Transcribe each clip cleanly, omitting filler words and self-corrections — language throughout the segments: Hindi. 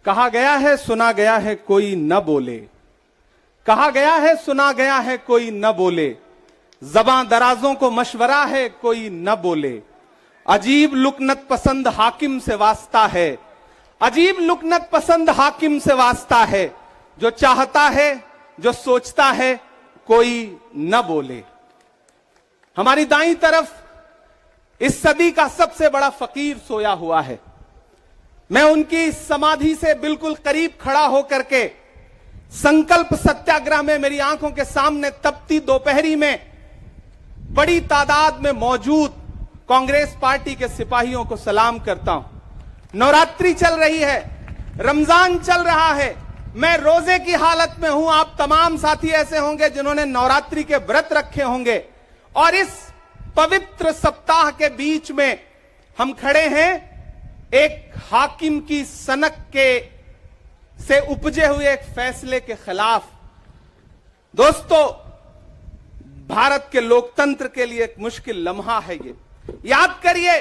कहा गया है सुना गया है कोई न बोले, कहा गया है सुना गया है कोई न बोले, ज़बां दराजों को मशवरा है कोई न बोले, अजीब लुकनत पसंद हाकिम से वास्ता है, अजीब लुकनत पसंद हाकिम से वास्ता है, जो चाहता है जो सोचता है कोई न बोले। हमारी दाईं तरफ इस सदी का सबसे बड़ा फकीर सोया हुआ है। मैं उनकी समाधि से बिल्कुल करीब खड़ा होकर के संकल्प सत्याग्रह में मेरी आंखों के सामने तपती दोपहरी में बड़ी तादाद में मौजूद कांग्रेस पार्टी के सिपाहियों को सलाम करता हूं। नवरात्रि चल रही है, रमजान चल रहा है, मैं रोजे की हालत में हूं। आप तमाम साथी ऐसे होंगे जिन्होंने नवरात्रि के व्रत रखे होंगे और इस पवित्र सप्ताह के बीच में हम खड़े हैं एक हाकिम की सनक के से उपजे हुए एक फैसले के खिलाफ। दोस्तों, भारत के लोकतंत्र के लिए एक मुश्किल लम्हा है ये। याद करिए,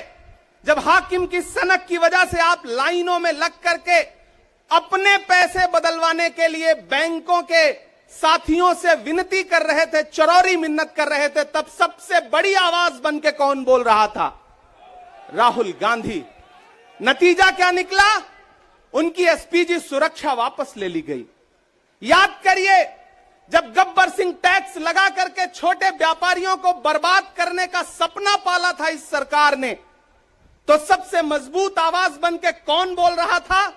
जब हाकिम की सनक की वजह से आप लाइनों में लग करके अपने पैसे बदलवाने के लिए बैंकों के साथियों से विनती कर रहे थे, चरौरी मिन्नत कर रहे थे, तब सबसे बड़ी आवाज बन के कौन बोल रहा था? राहुल गांधी। नतीजा क्या निकला? उनकी एसपीजी सुरक्षा वापस ले ली गई। याद करिए, जब गब्बर सिंह टैक्स लगा करके छोटे व्यापारियों को बर्बाद करने का सपना पाला था इस सरकार ने, तो सबसे मजबूत आवाज बन के कौन बोल रहा था?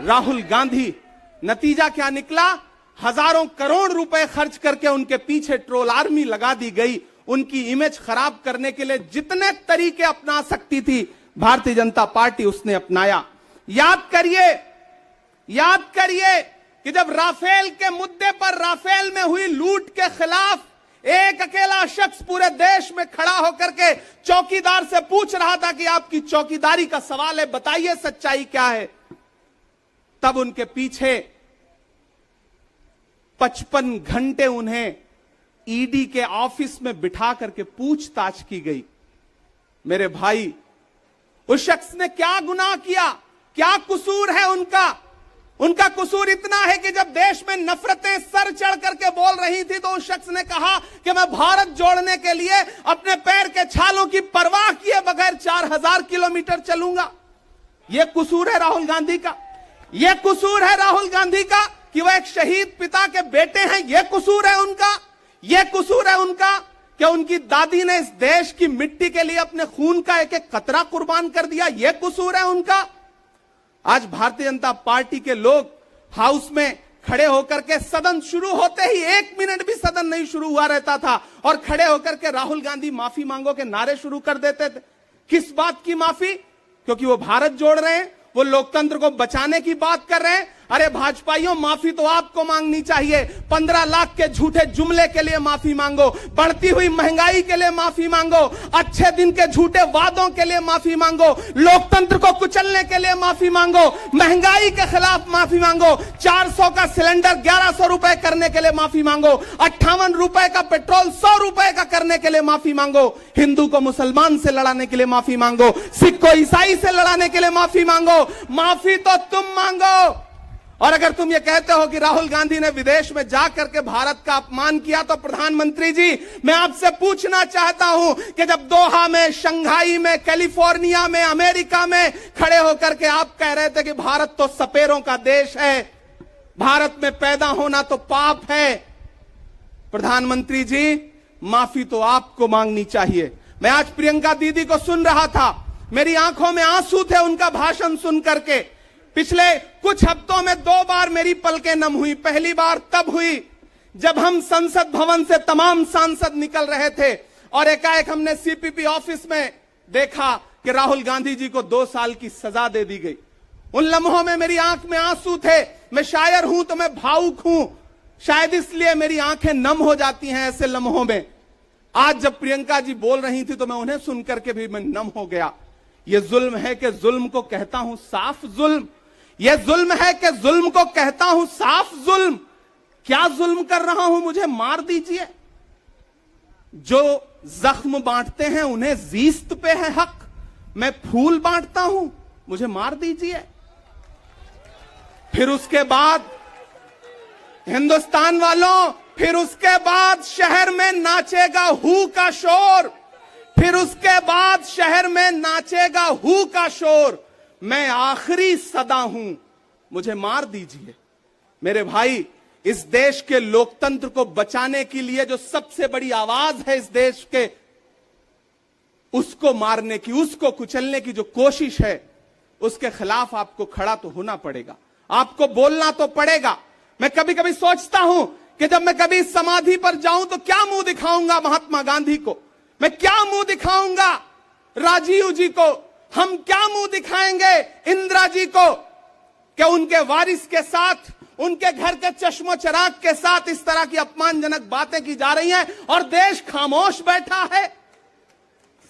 राहुल गांधी। नतीजा क्या निकला? हजारों करोड़ रुपए खर्च करके उनके पीछे ट्रोल आर्मी लगा दी गई। उनकी इमेज खराब करने के लिए जितने तरीके अपना सकती थी भारतीय जनता पार्टी उसने अपनाया। याद करिए कि जब राफेल के मुद्दे पर, राफेल में हुई लूट के खिलाफ एक अकेला शख्स पूरे देश में खड़ा होकर के चौकीदार से पूछ रहा था कि आपकी चौकीदारी का सवाल है, बताइए सच्चाई क्या है, तब उनके पीछे 55 घंटे उन्हें ईडी के ऑफिस में बिठा करके पूछताछ की गई। मेरे भाई, उस शख्स ने क्या गुनाह किया? क्या कसूर है उनका? उनका कसूर इतना है कि जब देश में नफरतें सर चढ़ करके बोल रही थी तो उस शख्स ने कहा कि मैं भारत जोड़ने के लिए अपने पैर के छालों की परवाह किए बगैर 4000 किलोमीटर चलूंगा। यह कसूर है राहुल गांधी का। यह कसूर है राहुल गांधी का कि वह एक शहीद पिता के बेटे हैं। यह कसूर है उनका। यह कसूर है उनका कि उनकी दादी ने इस देश की मिट्टी के लिए अपने खून का एक एक कतरा कुर्बान कर दिया। यह कसूर है उनका। आज भारतीय जनता पार्टी के लोग हाउस में खड़े होकर के, सदन शुरू होते ही 1 मिनट भी सदन नहीं शुरू हुआ रहता था और खड़े होकर के राहुल गांधी माफी मांगो के नारे शुरू कर देते थे। किस बात की माफी? क्योंकि वो भारत जोड़ रहे हैं, वो लोकतंत्र को बचाने की बात कर रहे हैं। अरे भाजपाइयों, माफी तो आपको मांगनी चाहिए। 15 लाख के झूठे जुमले के लिए माफी मांगो, बढ़ती हुई महंगाई के लिए माफी मांगो, अच्छे दिन के झूठे वादों के लिए माफी मांगो, लोकतंत्र को कुचलने के लिए माफी मांगो, महंगाई के खिलाफ माफी मांगो, 400 का सिलेंडर 1100 रुपए करने के लिए माफी मांगो, 58 रुपए का पेट्रोल 100 रुपए का करने के लिए माफी मांगो, हिंदू को मुसलमान से लड़ाने के लिए माफी मांगो, सिख को ईसाई से लड़ाने के लिए माफी मांगो। माफी तो तुम मांगो। और अगर तुम ये कहते हो कि राहुल गांधी ने विदेश में जाकर के भारत का अपमान किया, तो प्रधानमंत्री जी, मैं आपसे पूछना चाहता हूं कि जब दोहा में, शंघाई में, कैलिफोर्निया में, अमेरिका में खड़े होकर के आप कह रहे थे कि भारत तो सपेरों का देश है, भारत में पैदा होना तो पाप है, प्रधानमंत्री जी, माफी तो आपको मांगनी चाहिए। मैं आज प्रियंका दीदी को सुन रहा था, मेरी आंखों में आंसू थे उनका भाषण सुन करके। पिछले कुछ हफ्तों में 2 बार मेरी पलकें नम हुई। पहली बार तब हुई जब हम संसद भवन से तमाम सांसद निकल रहे थे और एकाएक हमने सीपीपी ऑफिस में देखा कि राहुल गांधी जी को 2 साल की सजा दे दी गई। उन लम्हों में मेरी आंख में आंसू थे। मैं शायर हूं तो मैं भावुक हूं, शायद इसलिए मेरी आंखें नम हो जाती हैं ऐसे लम्हों में। आज जब प्रियंका जी बोल रही थी तो मैं उन्हें सुनकर के भी मैं नम हो गया। यह जुल्म है कि जुल्म को कहता हूं साफ जुल्म। यह जुल्म है कि जुल्म को कहता हूं साफ जुल्म। क्या जुल्म कर रहा हूं? मुझे मार दीजिए। जो जख्म बांटते हैं उन्हें जीस्त पे है हक। मैं फूल बांटता हूं, मुझे मार दीजिए। फिर उसके बाद हिंदुस्तान वालों, फिर उसके बाद शहर में नाचेगा हू का शोर, फिर उसके बाद शहर में नाचेगा हू का शोर। मैं आखिरी सदा हूं, मुझे मार दीजिए। मेरे भाई, इस देश के लोकतंत्र को बचाने के लिए जो सबसे बड़ी आवाज है इस देश के, उसको मारने की, उसको कुचलने की जो कोशिश है, उसके खिलाफ आपको खड़ा तो होना पड़ेगा, आपको बोलना तो पड़ेगा। मैं कभी कभी सोचता हूं कि जब मैं कभी समाधि पर जाऊं तो क्या मुंह दिखाऊंगा महात्मा गांधी को, मैं क्या मुंह दिखाऊंगा राजीव जी को, हम क्या मुंह दिखाएंगे इंदिरा जी को, कि उनके वारिस के साथ, उनके घर के चश्मो चिराग के साथ इस तरह की अपमानजनक बातें की जा रही हैं और देश खामोश बैठा है।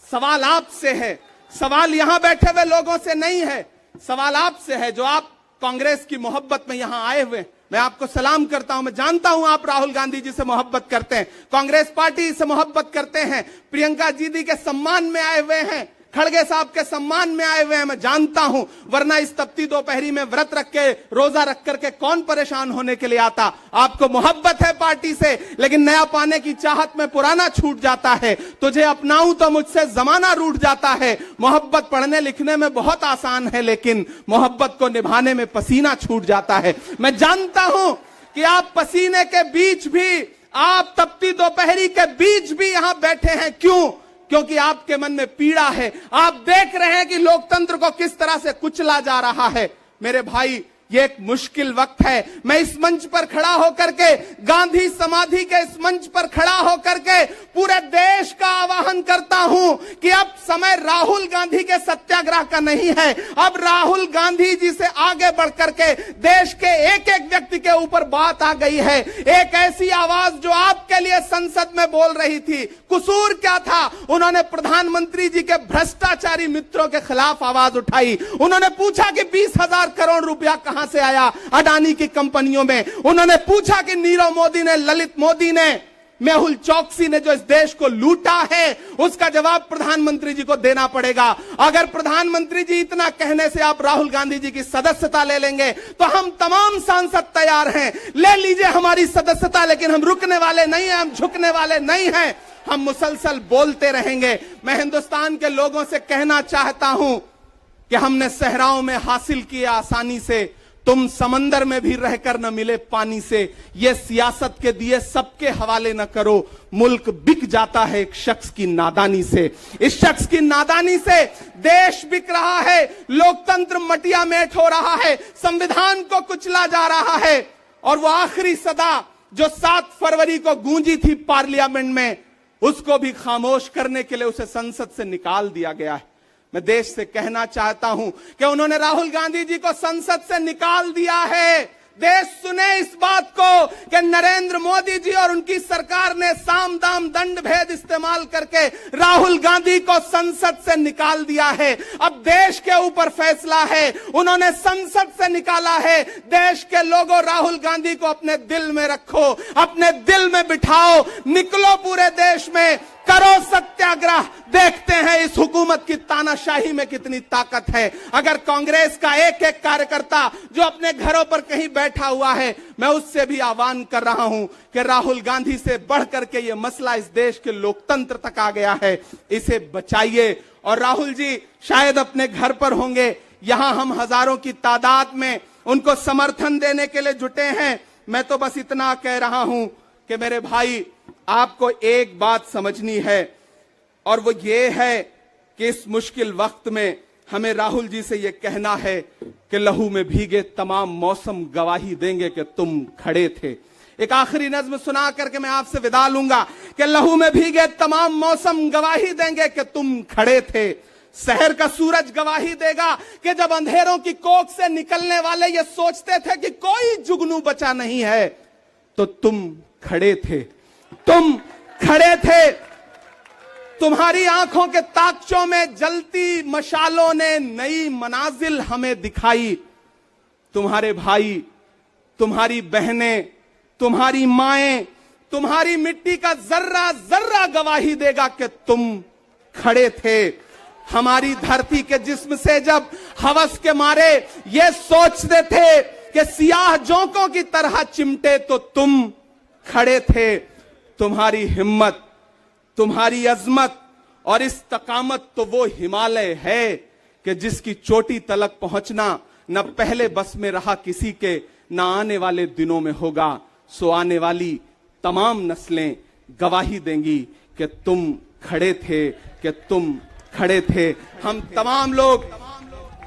सवाल आपसे है, सवाल यहां बैठे हुए लोगों से नहीं है, सवाल आपसे है जो आप कांग्रेस की मोहब्बत में यहां आए हुए। मैं आपको सलाम करता हूं, मैं जानता हूं आप राहुल गांधी जी से मोहब्बत करते हैं, कांग्रेस पार्टी से मोहब्बत करते हैं, प्रियंका दीदी के सम्मान में आए हुए हैं, खड़गे साहब के सम्मान में आए हुए हैं, मैं जानता हूं, वरना इस तपती दोपहरी में व्रत रख के, रोजा रख करके कौन परेशान होने के लिए आता। आपको मोहब्बत है पार्टी से, लेकिन नया पाने की चाहत में पुराना छूट जाता है। तुझे अपनाऊं तो मुझसे जमाना रूठ जाता है। मोहब्बत पढ़ने लिखने में बहुत आसान है, लेकिन मोहब्बत को निभाने में पसीना छूट जाता है। मैं जानता हूं कि आप पसीने के बीच भी, आप तपती दोपहरी के बीच भी यहां बैठे हैं। क्यों? क्योंकि आपके मन में पीड़ा है, आप देख रहे हैं कि लोकतंत्र को किस तरह से कुचला जा रहा है। मेरे भाई, ये एक मुश्किल वक्त है। मैं इस मंच पर खड़ा होकर के, गांधी समाधि के इस मंच पर खड़ा होकर के पूरे देश का आह्वान करता हूं कि अब समय राहुल गांधी के सत्याग्रह का नहीं है। अब राहुल गांधी जी से आगे बढ़ करके देश के एक एक व्यक्ति के ऊपर बात आ गई है। एक ऐसी आवाज जो आपके लिए संसद में बोल रही थी, कसूर क्या था? उन्होंने प्रधानमंत्री जी के भ्रष्टाचारी मित्रों के खिलाफ आवाज उठाई। उन्होंने पूछा कि 20,000 करोड़ रुपया कहां से आया अडानी की कंपनियों में। उन्होंने पूछा कि नीरव मोदी ने, ललित मोदी ने, मेहुल चौकसी ने जो इस देश को लूटा है, उसका जवाब प्रधानमंत्री जी को देना पड़ेगा। अगर प्रधानमंत्री जी इतना कहने से आप राहुल गांधी जी की सदस्यता ले लेंगे तो हम तमाम सांसद तैयार हैं, ले लीजिए हमारी सदस्यता, लेकिन हम रुकने वाले नहीं हैं, हम झुकने वाले नहीं हैं, हम मुसलसल बोलते रहेंगे। मैं हिंदुस्तान के लोगों से कहना चाहता हूं कि हमने सहराओं में हासिल किया आसानी से, तुम समंदर में भी रहकर न मिले पानी से। ये सियासत के दिए सबके हवाले न करो, मुल्क बिक जाता है एक शख्स की नादानी से। इस शख्स की नादानी से देश बिक रहा है, लोकतंत्र मटिया मेट हो रहा है, संविधान को कुचला जा रहा है। और वो आखिरी सदा जो 7 फरवरी को गूंजी थी पार्लियामेंट में, उसको भी खामोश करने के लिए उसे संसद से निकाल दिया गया है। मैं देश से कहना चाहता हूं कि उन्होंने राहुल गांधी जी को संसद से निकाल दिया है। देश सुने इस बात को कि नरेंद्र मोदी जी और उनकी सरकार ने साम दाम दंड भेद इस्तेमाल करके राहुल गांधी को संसद से निकाल दिया है। अब देश के ऊपर फैसला है, उन्होंने संसद से निकाला है। देश के लोगों, राहुल गांधी को अपने दिल में रखो, अपने दिल में बिठाओ, निकलो पूरे देश में, करो सत्याग्रह। देखते हैं इस हुकूमत की तानाशाही में कितनी ताकत है। अगर कांग्रेस का एक एक कार्यकर्ता जो अपने घरों पर कहीं बैठा हुआ है, मैं उससे भी आह्वान कर रहा हूं कि राहुल गांधी से बढ़कर के ये मसला इस देश के लोकतंत्र तक आ गया है, इसे बचाइए। और राहुल जी शायद अपने घर पर होंगे, यहां हम हजारों की तादाद में उनको समर्थन देने के लिए जुटे हैं। मैं तो बस इतना कह रहा हूं कि मेरे भाई, आपको एक बात समझनी है, और वो ये है कि इस मुश्किल वक्त में हमें राहुल जी से ये कहना है कि लहू में भीगे तमाम मौसम गवाही देंगे कि तुम खड़े थे। एक आखिरी नज्म सुना करके मैं आपसे विदा लूंगा कि लहू में भीगे तमाम मौसम गवाही देंगे कि तुम खड़े थे। शहर का सूरज गवाही देगा कि जब अंधेरों की कोख से निकलने वाले ये सोचते थे कि कोई जुगनू बचा नहीं है, तो तुम खड़े थे, तुम खड़े थे। तुम्हारी आंखों के ताकचों में जलती मशालों ने नई मनाजिल हमें दिखाई। तुम्हारे भाई, तुम्हारी बहनें, तुम्हारी माएं, तुम्हारी मिट्टी का जर्रा जर्रा गवाही देगा कि तुम खड़े थे। हमारी धरती के जिस्म से जब हवस के मारे ये सोचते थे कि सियाह जोंकों की तरह चिमटे तो तुम खड़े थे। तुम्हारी हिम्मत, तुम्हारी अजमत और इस्तकामत तो वो हिमालय है कि जिसकी चोटी तलक पहुंचना न पहले बस में रहा किसी के, न आने वाले दिनों में होगा। सो आने वाली तमाम नस्लें गवाही देंगी कि तुम खड़े थे, कि तुम खड़े थे। हम तमाम लोग,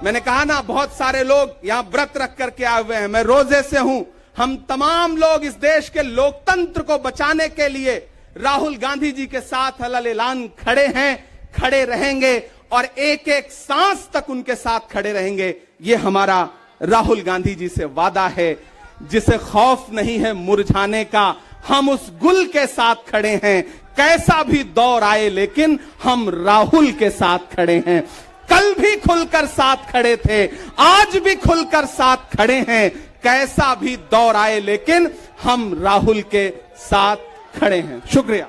मैंने कहा ना बहुत सारे लोग यहां व्रत रख करके आए हुए हैं, मैं रोजे से हूं। हम तमाम लोग इस देश के लोकतंत्र को बचाने के लिए राहुल गांधी जी के साथ अलल ऐलान खड़े हैं, खड़े रहेंगे और एक एक सांस तक उनके साथ खड़े रहेंगे। ये हमारा राहुल गांधी जी से वादा है। जिसे खौफ नहीं है मुरझाने का, हम उस गुल के साथ खड़े हैं। कैसा भी दौर आए लेकिन हम राहुल के साथ खड़े हैं। कल भी खुलकर साथ खड़े थे, आज भी खुलकर साथ खड़े हैं। कैसा भी दौर आए लेकिन हम राहुल के साथ खड़े हैं। शुक्रिया।